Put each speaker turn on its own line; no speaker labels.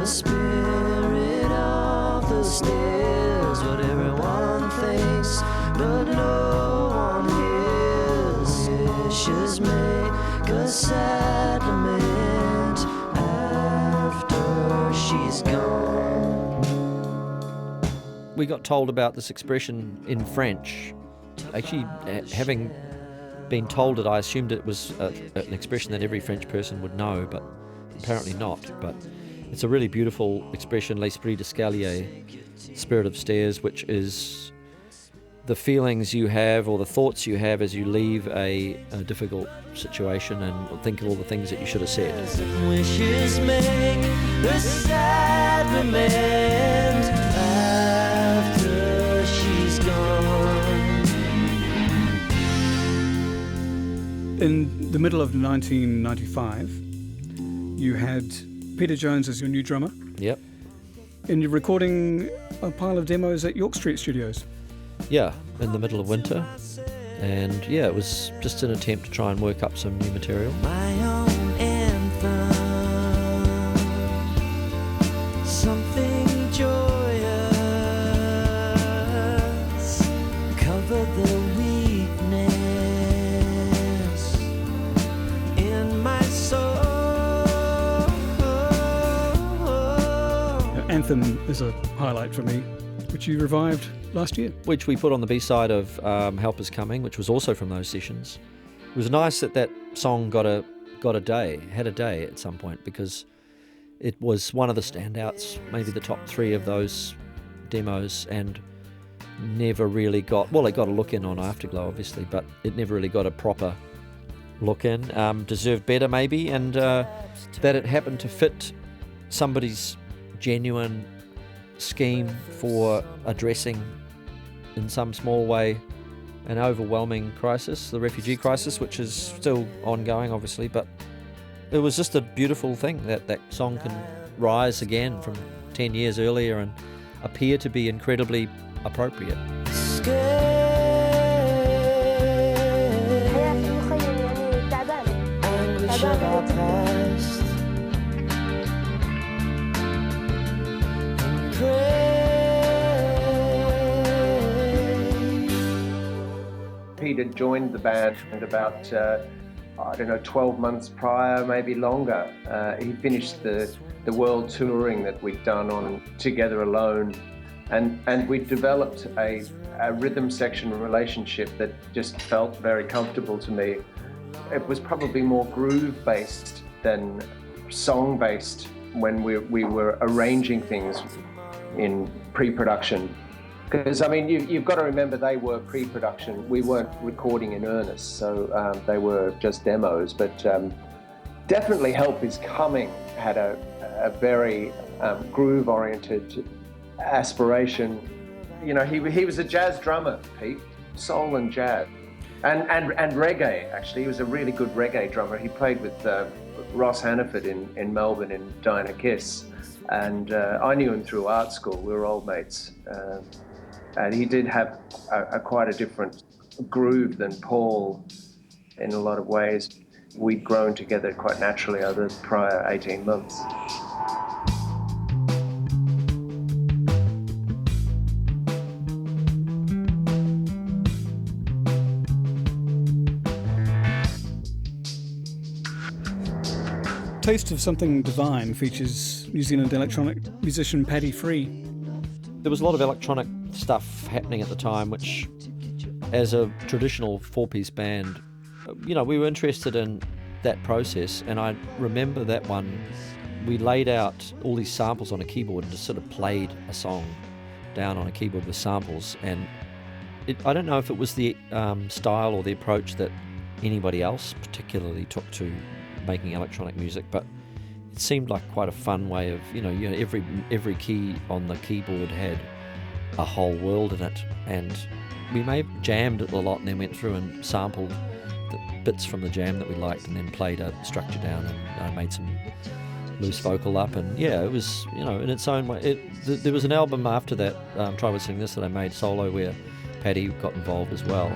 spirit of the stairs, what everyone thinks, but no one hears. Wishes make a sad lament after she's gone.
We got told about this expression in French. Actually, having been told it, I assumed it was an expression that every French person would know, but apparently not. But it's a really beautiful expression, l'esprit d'escalier, spirit of stairs, which is the feelings you have or the thoughts you have as you leave a difficult situation and think of all the things that you should have said.
Wishes make the sad lament after she's gone.
In the middle of 1995, you had Peter Jones as your new drummer.
Yep.
And you're recording a pile of demos at York Street Studios.
Yeah, in the middle of winter. And yeah, it was just an attempt to try and work up some new material.
My own anthem, something joyous, cover the weakness in my soul.
Anthem is a highlight for me, which you revived last year.
Which we put on the B-side of Help Is Coming, which was also from those sessions. It was nice that song had a day at some point, because it was one of the standouts, maybe the top 3 of those demos, and never really got, well, it got a look in on Afterglow, obviously, but it never really got a proper look in. Deserved better, maybe, and that it happened to fit somebody's genuine scheme for addressing in some small way an overwhelming crisis, the refugee crisis, which is still ongoing obviously, but it was just a beautiful thing that song can rise again from 10 years earlier and appear to be incredibly appropriate.
Peter joined the band about 12 months prior, maybe longer. He finished the world touring that we'd done on Together Alone, and we developed a rhythm section relationship that just felt very comfortable to me. It was probably more groove-based than song-based when we were arranging things in pre-production. Because, I mean, you've got to remember they were pre-production. We weren't recording in earnest, so they were just demos. But definitely Help Is Coming had a very groove-oriented aspiration. You know, he was a jazz drummer, Pete, soul and jazz. And reggae, actually. He was a really good reggae drummer. He played with Ross Hannaford in Melbourne in Dinah Kiss. And I knew him through art school. We were old mates. And he did have quite a different groove than Paul in a lot of ways. We'd grown together quite naturally over the prior 18 months.
Taste of Something Divine features New Zealand electronic musician Paddy Free.
There was a lot of electronic stuff happening at the time, which, as a traditional 4-piece band, you know, we were interested in that process. And I remember that one, we laid out all these samples on a keyboard and just sort of played a song down on a keyboard with samples. And I don't know if it was the style or the approach that anybody else particularly took to making electronic music, but it seemed like quite a fun way of, you know, every key on the keyboard had a whole world in it, and we may have jammed it a lot and then went through and sampled the bits from the jam that we liked and then played a structure down and made some loose vocal up, and yeah, it was, you know, in its own way. There was an album after that, Try Would Sing This, that I made solo, where Paddy got involved as well.